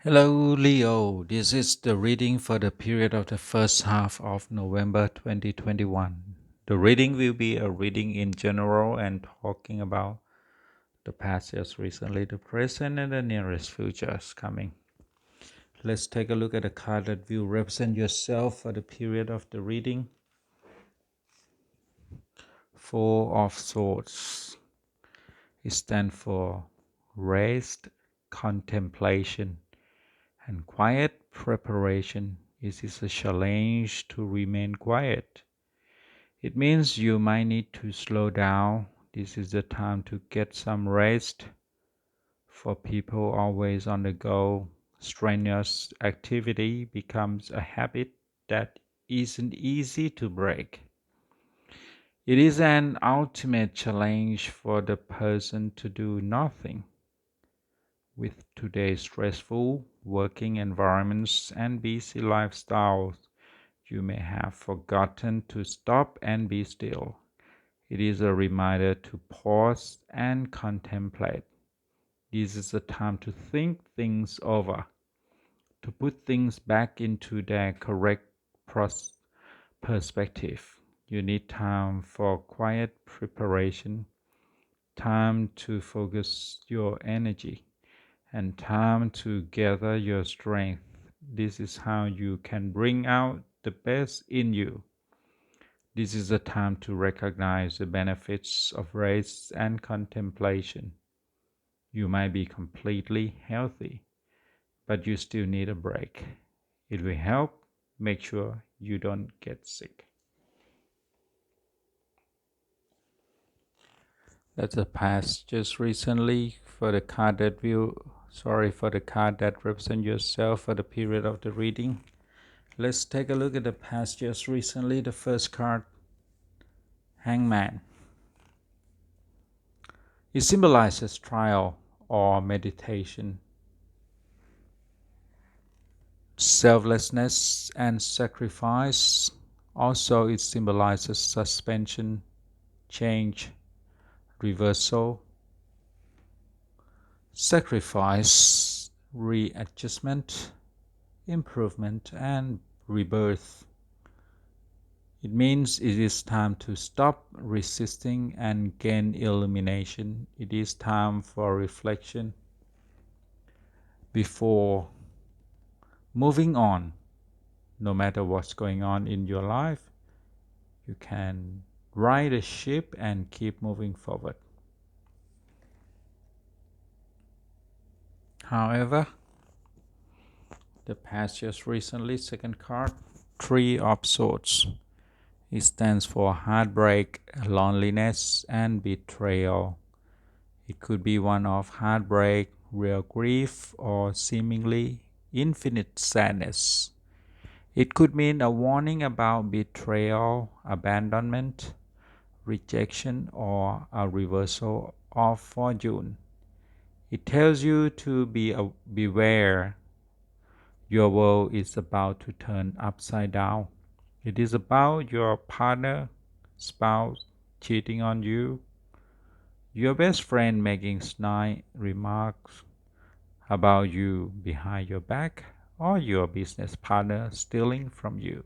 Hello, Leo. This is the reading for the period of the first half of November 2021. The reading will be a reading in general and talking about the past years recently, the present, and the nearest futures coming. Let's take a look at the card that will represent yourself for the period of the reading. Four of Swords. It stands for rest, contemplation, and quiet preparation. It is a challenge to remain quiet. It means you might need to slow down. This is the time to get some rest. For people always on the go, strenuous activity becomes a habit that isn't easy to break. It is an ultimate challenge for the person to do nothing. With today's stressful working environments and busy lifestyles, you may have forgotten to stop and be still. It is a reminder to pause and contemplate. This is a time to think things over, to put things back into their correct perspective. You need time for quiet preparation, time to focus your energy, and time to gather your strength. This is how you can bring out the best in you. This is a time to recognize the benefits of rest and contemplation. You might be completely healthy, but you still need a break. It will help make sure you don't get sick. That's a pass just recently for the card that for the card that represents yourself for the period of the reading. Let's take a look at the past just recently. The first card, Hangman. It symbolizes trial or meditation, selflessness, and sacrifice. Also, it symbolizes suspension, change, reversal, sacrifice, readjustment, improvement, and rebirth. It means it is time to stop resisting and gain illumination. It is time for reflection before moving on. No matter what's going on in your life, you can ride a ship and keep moving forward. However, the past just recently, second card, Three of Swords. It stands for heartbreak, loneliness, and betrayal. It could be one of heartbreak, real grief, or seemingly infinite sadness. It could mean a warning about betrayal, abandonment, rejection, or a reversal of fortune. It tells you to beware. Your world is about to turn upside down. It is about your partner, spouse cheating on you, your best friend making snide remarks about you behind your back, or your business partner stealing from you.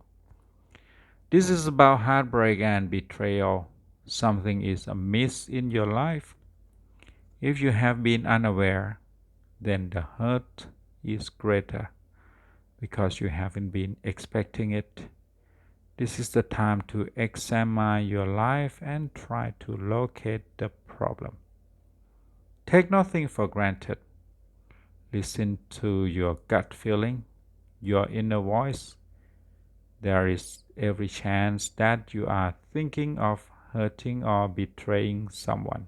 This is about heartbreak and betrayal. Something is amiss in your life. If you have been unaware, then the hurt is greater because you haven't been expecting it. This is the time to examine your life and try to locate the problem. Take nothing for granted. Listen to your gut feeling, your inner voice. There is every chance that you are thinking of hurting or betraying someone.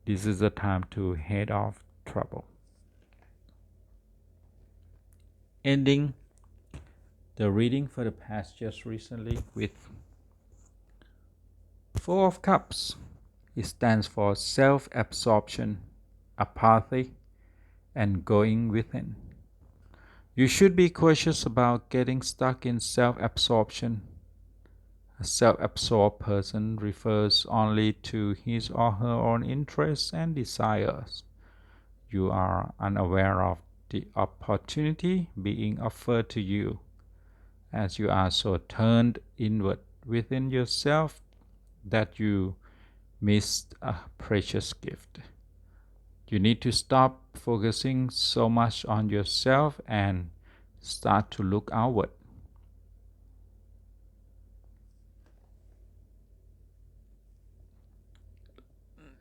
This is the time to head off trouble. Ending the reading for the past just recently with Four of Cups. It stands for self-absorption, apathy, and going within. You should be cautious about getting stuck in self-absorption. A self-absorbed person refers only to his or her own interests and desires. You are unaware of the opportunity being offered to you as you are so turned inward within yourself that you missed a precious gift. You need to stop focusing so much on yourself and start to look outward.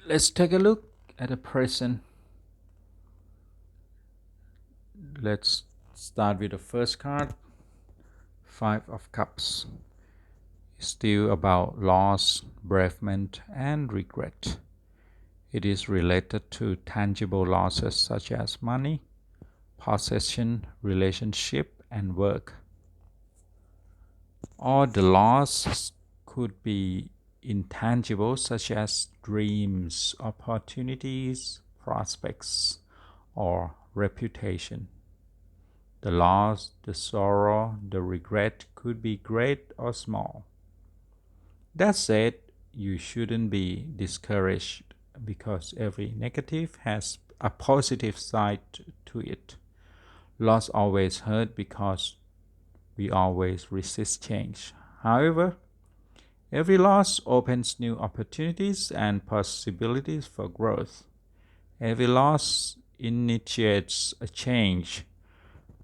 Let's take a look at the present. Let's start with the first card, Five of Cups. It's still about loss, bereavement, and regret. It is related to tangible losses such as money, possession, relationship, and work. Or the loss could be intangible such as dreams, opportunities, prospects, or reputation. The loss, the sorrow, the regret could be great or small. That said, you shouldn't be discouraged because every negative has a positive side to it. Loss always hurt because we always resist change. However, every loss opens new opportunities and possibilities for growth. Every loss initiates a change.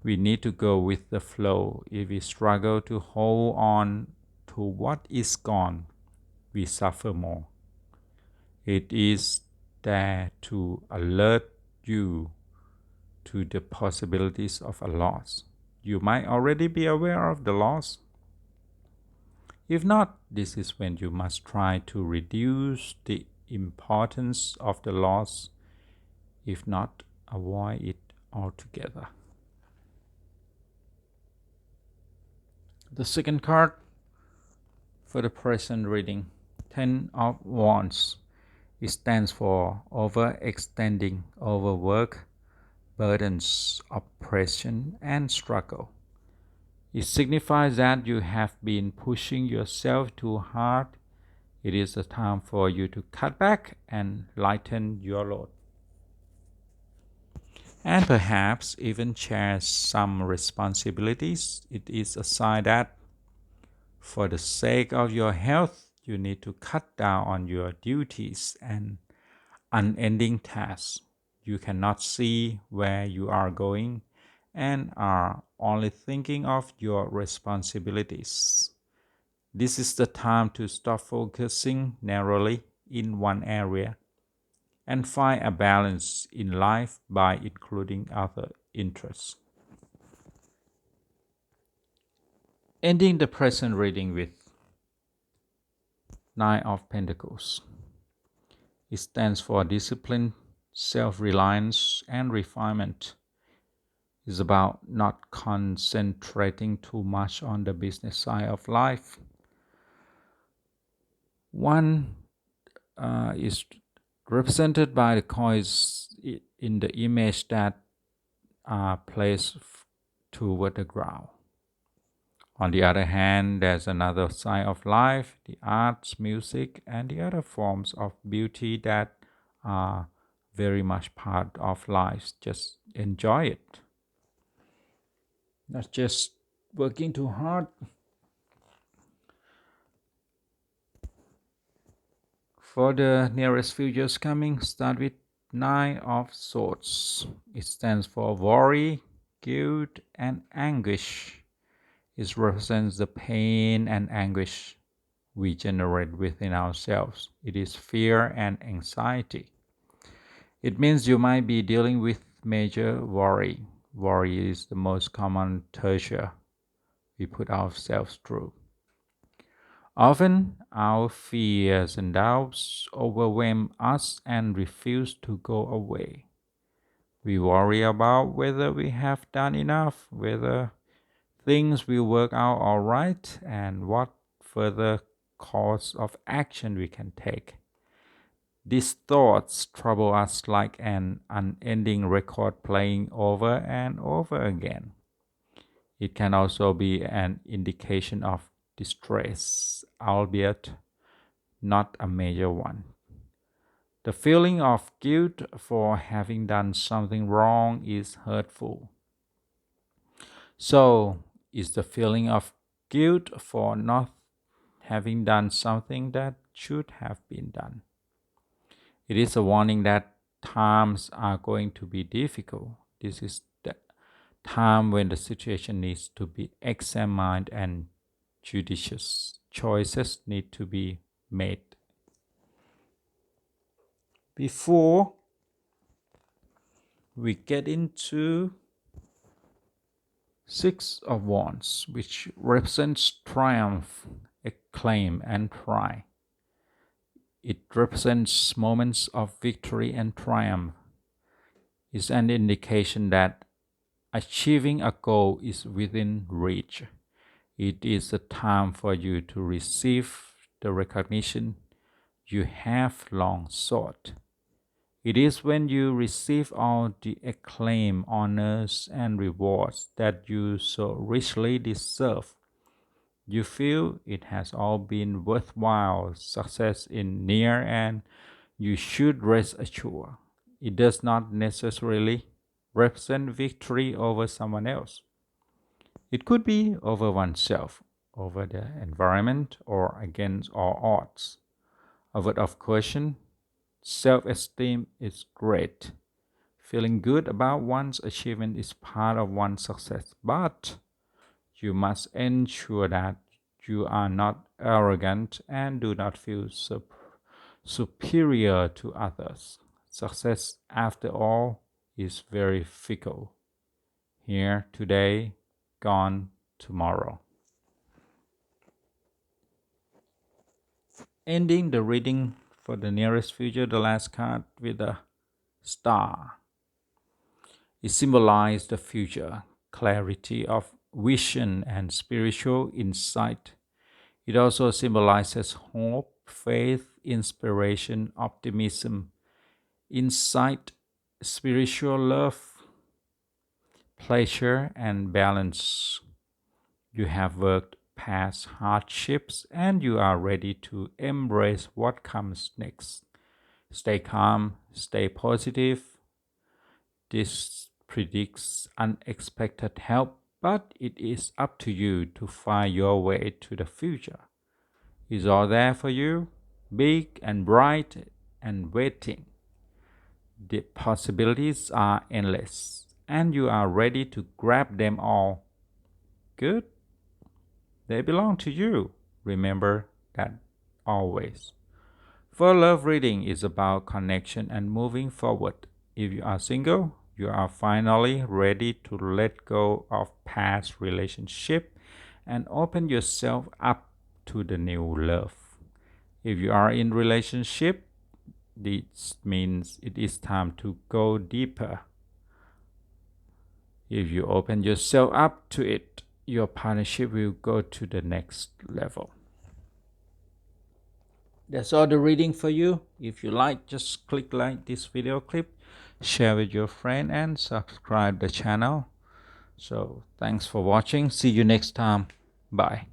We need to go with the flow. If we struggle to hold on to what is gone, we suffer more. It is there to alert you to the possibilities of a loss. You might already be aware of the loss. If not, this is when you must try to reduce the importance of the loss, if not, avoid it altogether. The second card for the present reading, Ten of Wands. It stands for overextending, overwork, burdens, oppression, and struggle. It signifies that you have been pushing yourself too hard. It is a time for you to cut back and lighten your load. And perhaps even share some responsibilities. It is a sign that for the sake of your health, you need to cut down on your duties and unending tasks. You cannot see where you are going and are only thinking of your responsibilities. This is the time to stop focusing narrowly in one area and find a balance in life by including other interests. Ending the present reading with Nine of Pentacles. It stands for discipline, self-reliance, and refinement. It's about not concentrating too much on the business side of life. One is represented by the coins in the image that are placed toward the ground. On the other hand, there's another side of life, the arts, music, and the other forms of beauty that are very much part of life. Just enjoy it. Not just working too hard. For the nearest futures coming, start with Nine of Swords. It stands for worry, guilt, and anguish. It represents the pain and anguish we generate within ourselves. It is fear and anxiety. It means you might be dealing with major worry. Worry is the most common torture we put ourselves through. Often, our fears and doubts overwhelm us and refuse to go away. We worry about whether we have done enough, whether things will work out all right, and what further course of action we can take. These thoughts trouble us like an unending record playing over and over again. It can also be an indication of distress, albeit not a major one. The feeling of guilt for having done something wrong is hurtful. So, is the feeling of guilt for not having done something that should have been done. It is a warning that times are going to be difficult. This is the time when the situation needs to be examined and judicious choices need to be made. Before we get into Six of Wands, which represents triumph, acclaim, and pride. It represents moments of victory and triumph. It's an indication that achieving a goal is within reach. It is a time for you to receive the recognition you have long sought. It is when you receive all the acclaim, honors, and rewards that you so richly deserve. You feel it has all been worthwhile, success in near, and you should rest assured. It does not necessarily represent victory over someone else. It could be over oneself, over the environment, or against all odds. A word of caution: self-esteem is great. Feeling good about one's achievement is part of one's success, but you must ensure that you are not arrogant and do not feel superior to others. Success, after all, is very fickle. Here today, gone tomorrow. Ending the reading for the nearest future, the last card with a star. It symbolizes the future, clarity of vision and spiritual insight. It also symbolizes hope, faith, inspiration, optimism, insight, spiritual love, pleasure, and balance. You have worked past hardships and you are ready to embrace what comes next. Stay calm, stay positive. This predicts unexpected help, but it is up to you to find your way to the future. It's all there for you, big and bright and waiting. The possibilities are endless, and you are ready to grab them all. Good? They belong to you. Remember that always. For love reading is about connection and moving forward. If you are single, you are finally ready to let go of past relationship and open yourself up to the new love. If you are in relationship, this means it is time to go deeper. If you open yourself up to it, your partnership will go to the next level. That's all the reading for you. If you like, just click like this video clip, share with your friend, and subscribe the channel. So thanks for watching. See you next time. Bye.